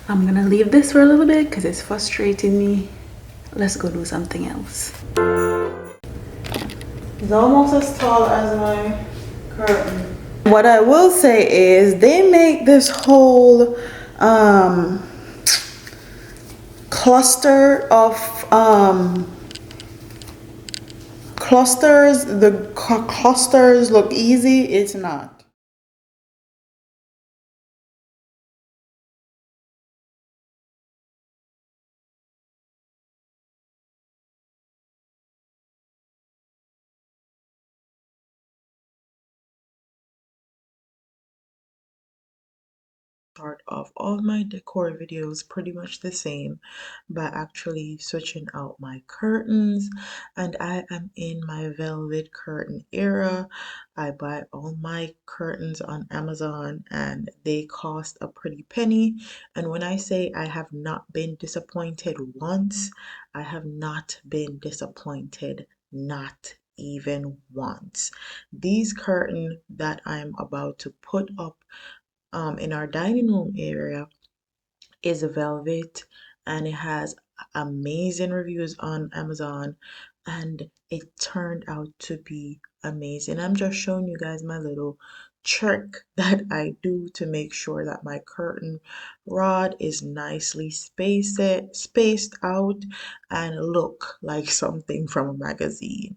I'm gonna leave this for a little bit because it's frustrating me. Let's go do something else. It's almost as tall as my curtain. What I will say is they make this whole cluster of clusters. The clusters look easy. It's not. Start off all my decor videos pretty much the same by actually switching out my curtains, and I am in my velvet curtain era. I buy all my curtains on Amazon and they cost a pretty penny, and when I say I have not been disappointed once, I have not been disappointed, not even once. These curtains that I'm about to put up in our dining room area is velvet, and it has amazing reviews on Amazon, and it turned out to be amazing. I'm just showing you guys my little trick that I do to make sure that my curtain rod is nicely spaced out and look like something from a magazine.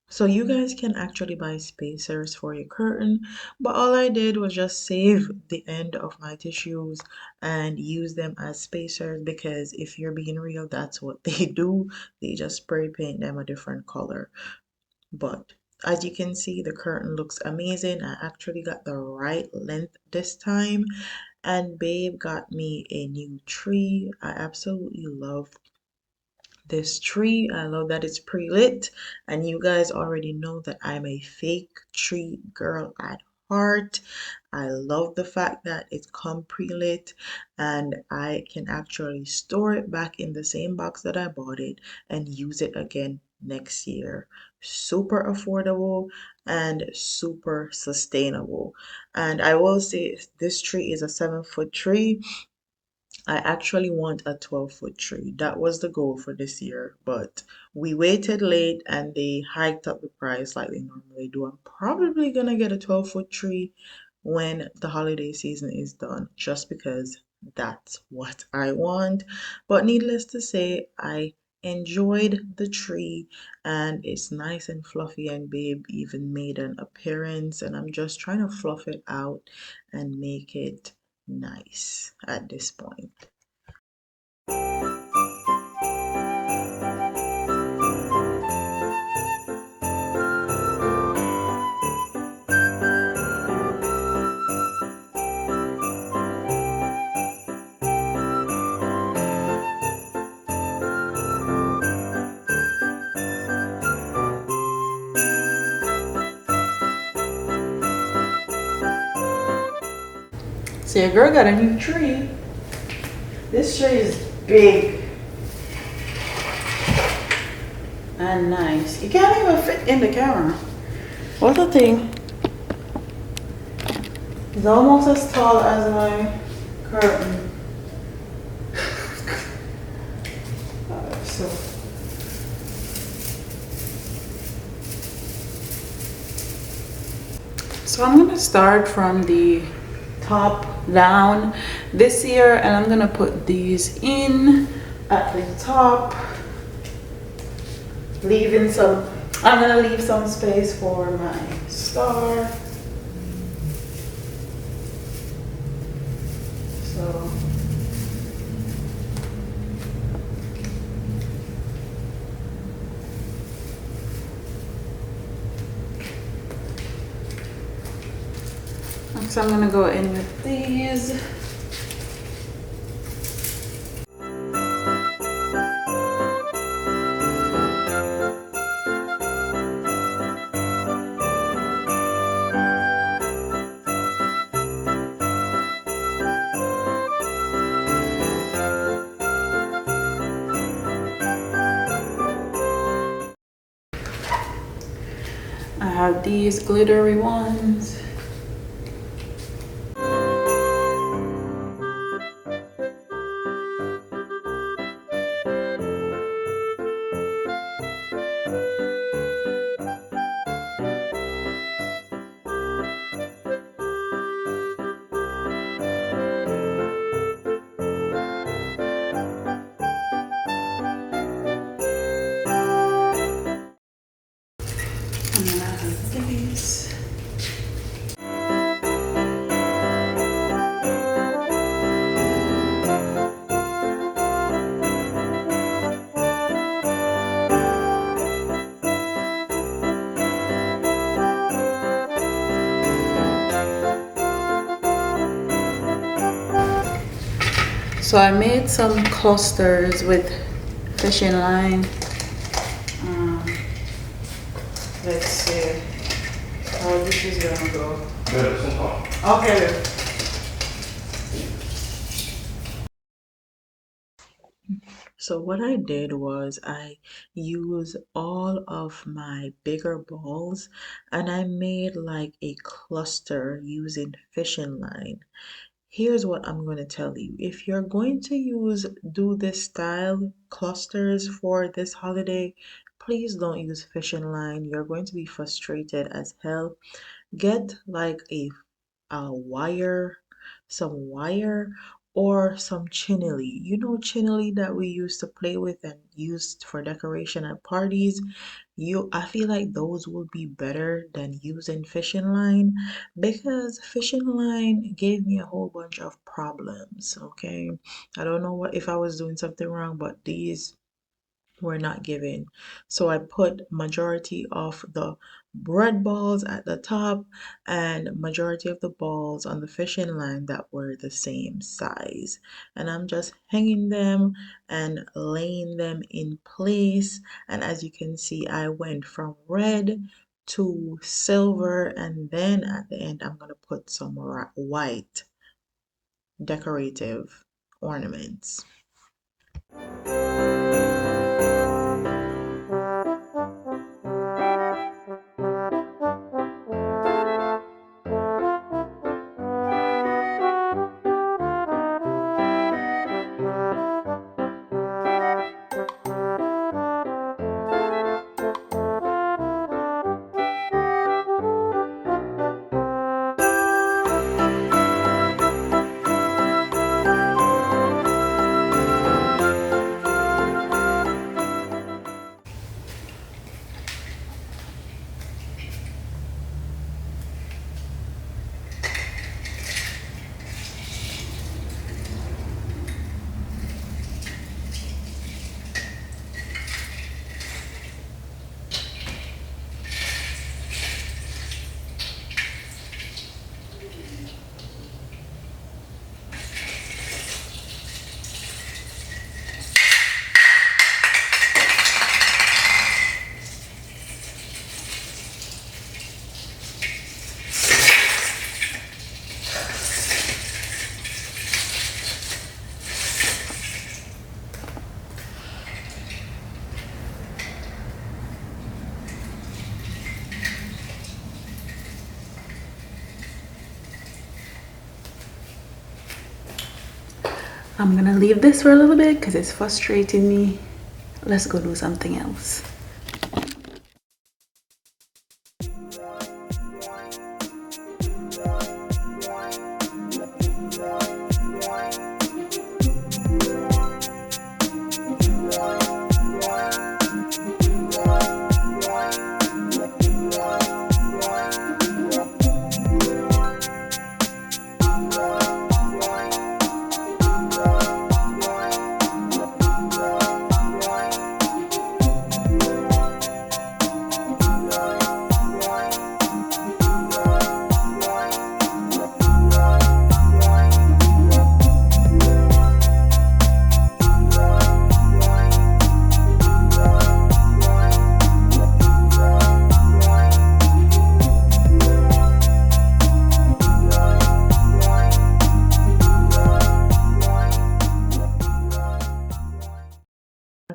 So you guys can actually buy spacers for your curtain, but all I did was just save the end of my tissues and use them as spacers, because if you're being real, that's what they do. They just spray paint them a different color. But as you can see, the curtain looks amazing. I actually got the right length this time, and babe got me a new tree. I absolutely love this tree. I love that it's pre-lit, and you guys already know that I'm a fake tree girl at heart. I love the fact that it come pre-lit and I can actually store it back in the same box that I bought it and use it again next year. Super affordable and super sustainable. And I will say this tree is a 7-foot tree. I actually want a 12-foot tree. That was the goal for this year, but we waited late and they hiked up the price like they normally do. I'm probably gonna get a 12-foot tree when the holiday season is done, just because that's what I want. But needless to say, I enjoyed the tree and it's nice and fluffy, and babe even made an appearance, and I'm just trying to fluff it out and make it nice at this point. So your girl got a new tree. This tree is big and nice. You can't even fit in the camera. What the thing? It's almost as tall as my curtain. So I'm gonna start from the top down this year, and I'm gonna put these in at the top, leaving some. I'm gonna leave some space for my star. So I'm gonna go in with these. I have these glittery ones. So I made some clusters with fishing line. Let's see how this is gonna go. Okay. So what I did was I used all of my bigger balls and I made like a cluster using fishing line. Here's what I'm going to tell you. If you're going to do this style clusters for this holiday, please don't use fishing line. You're going to be frustrated as hell. Get like a wire, some wire, or some chinely. You know chinely that we used to play with and used for decoration at parties. I feel like those would be better than using fishing line because fishing line gave me a whole bunch of problems. Okay, I don't know what if I was doing something wrong, but these were not given. So I put majority of the bread balls at the top and majority of the balls on the fishing line that were the same size. And I'm just hanging them and laying them in place. And as you can see, I went from red to silver, and then at the end I'm going to put some white decorative ornaments. I'm gonna leave this for a little bit because it's frustrating me. Let's go do something else.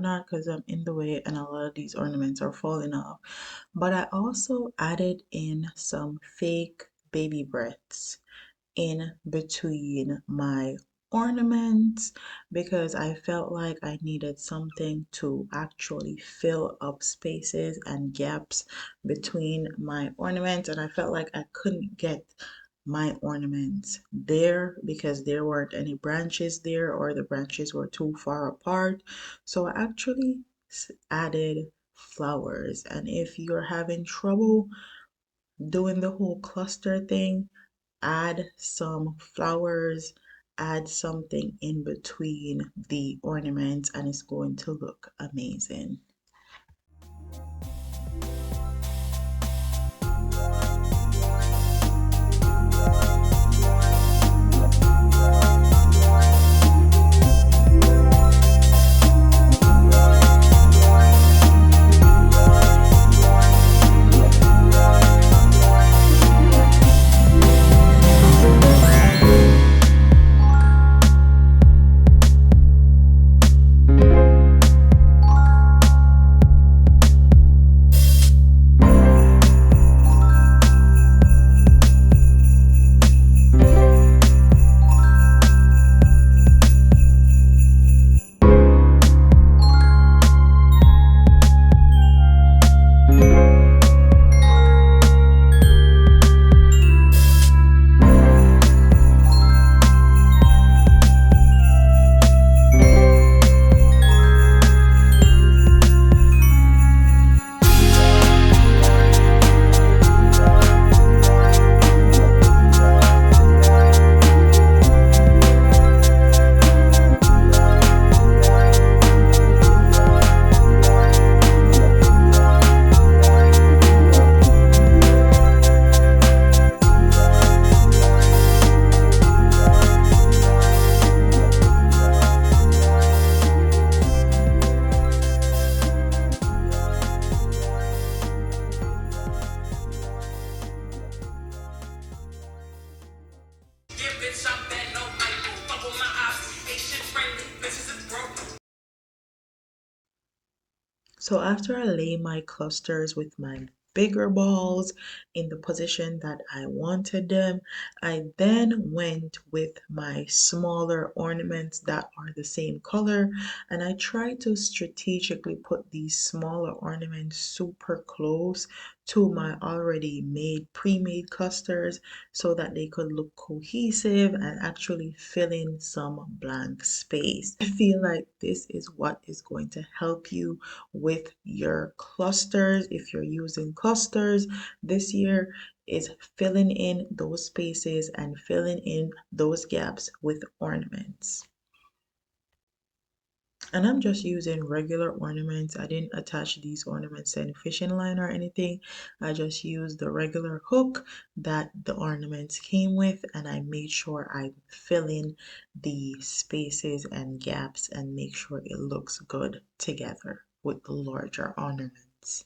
Not because I'm in the way and a lot of these ornaments are falling off. But I also added in some fake baby breaths in between my ornaments because I felt like I needed something to actually fill up spaces and gaps between my ornaments, and I felt like I couldn't get my ornaments there because there weren't any branches there or the branches were too far apart. So I actually added flowers, and if you're having trouble doing the whole cluster thing, add some flowers, add something in between the ornaments, and it's going to look amazing. So after I lay my clusters with my bigger balls in the position that I wanted them, I then went with my smaller ornaments that are the same color, and I tried to strategically put these smaller ornaments super close to my already pre-made clusters so that they could look cohesive and actually fill in some blank space. I feel like this is what is going to help you with your clusters. If you're using clusters this year, is filling in those spaces and filling in those gaps with ornaments. And I'm just using regular ornaments. I didn't attach these ornaments to any fishing line or anything. I just used the regular hook that the ornaments came with, and I made sure I fill in the spaces and gaps and make sure it looks good together with the larger ornaments.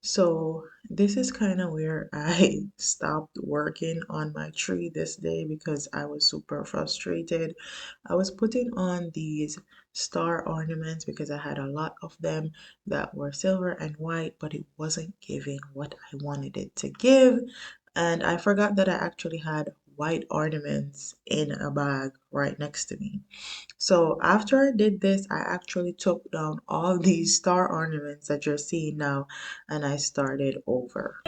So this is kind of where I stopped working on my tree this day because I was super frustrated. I was putting on these star ornaments because I had a lot of them that were silver and white, but it wasn't giving what I wanted it to give. And I forgot that I actually had white ornaments in a bag right next to me. So after I did this, I actually took down all these star ornaments that you're seeing now and I started over.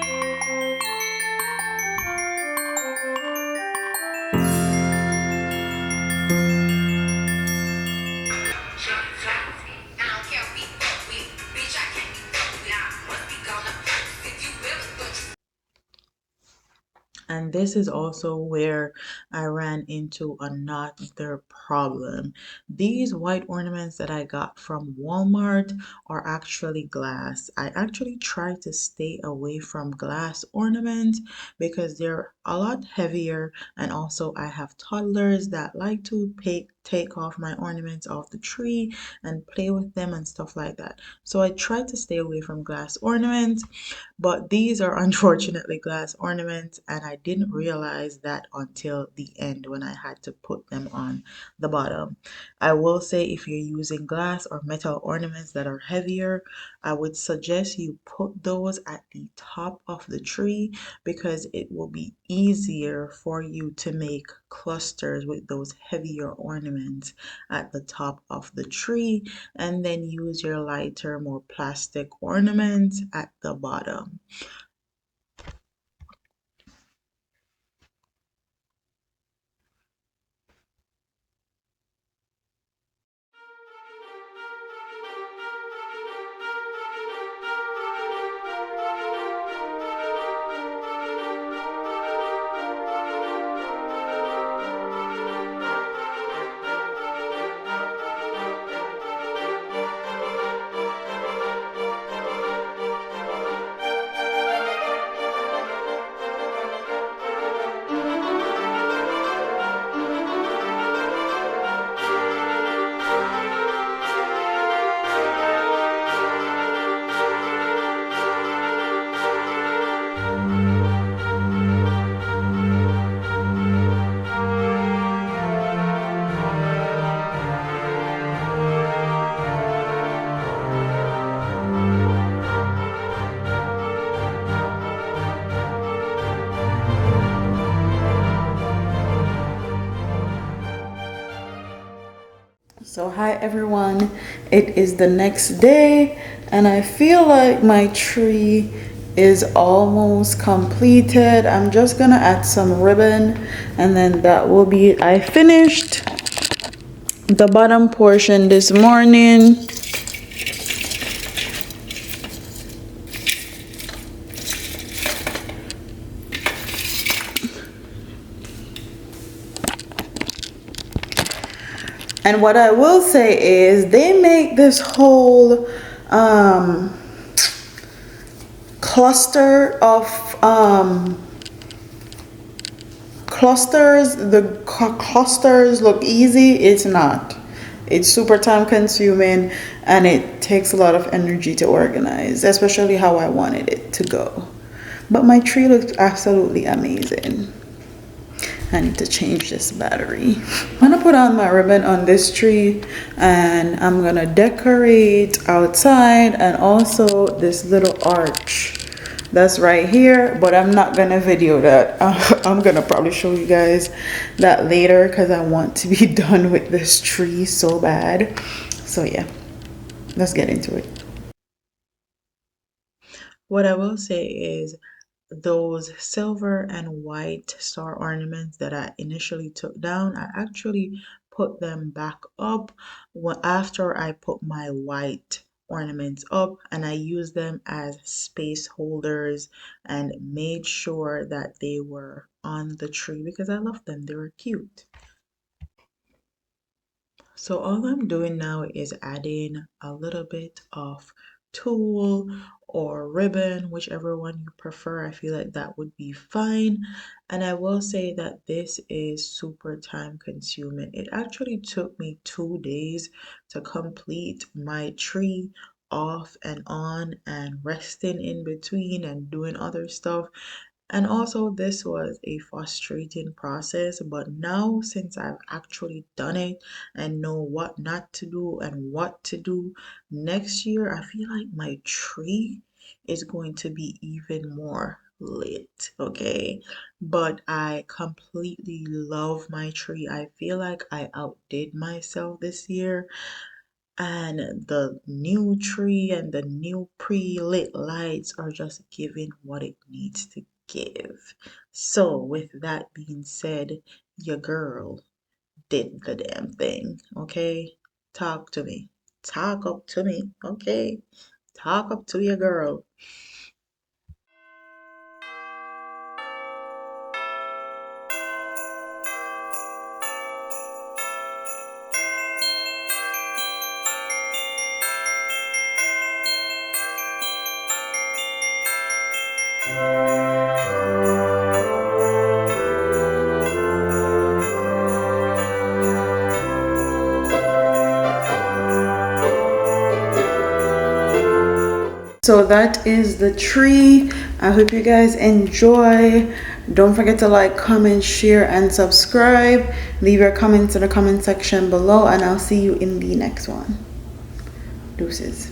And this is also where I ran into another problem. These white ornaments that I got from Walmart are actually glass. I actually try to stay away from glass ornaments because they're a lot heavier, and also I have toddlers that like to take off my ornaments off the tree and play with them and stuff like that. So I try to stay away from glass ornaments. But these are unfortunately glass ornaments, and I didn't realize that until the end when I had to put them on the bottom. I will say if you're using glass or metal ornaments that are heavier, I would suggest you put those at the top of the tree because it will be easier for you to make clusters with those heavier ornaments at the top of the tree, and then use your lighter, more plastic ornaments at the bottom. So hi everyone, it is the next day and I feel like my tree is almost completed. I'm just gonna add some ribbon and then that will be it. I finished the bottom portion this morning. And what I will say is they make this whole cluster of clusters. The clusters look easy. It's not. It's super time consuming and it takes a lot of energy to organize, especially how I wanted it to go. But my tree looks absolutely amazing. I need to change this battery. I'm gonna put on my ribbon on this tree and I'm gonna decorate outside and also this little arch that's right here, but I'm not gonna video that. I'm gonna probably show you guys that later because I want to be done with this tree so bad. So yeah, let's get into it. What I will say is those silver and white star ornaments that I initially took down, I actually put them back up after I put my white ornaments up, and I used them as space holders and made sure that they were on the tree because I love them. They were cute. So all I'm doing now is adding a little bit of tulle or ribbon, whichever one you prefer. I feel like that would be fine. And I will say that this is super time consuming. It actually took me 2 days to complete my tree off and on and resting in between and doing other stuff. And also, this was a frustrating process, but now since I've actually done it and know what not to do and what to do next year, I feel like my tree is going to be even more lit, okay? But I completely love my tree. I feel like I outdid myself this year and the new tree and the new pre-lit lights are just giving what it needs to give. So, with that being said, your girl did the damn thing, okay? Talk to me. Talk up to me, okay? Talk up to your girl. So that is the tree. I hope you guys enjoy. Don't forget to like, comment, share, and subscribe. Leave your comments in the comment section below, and I'll see you in the next one. Deuces.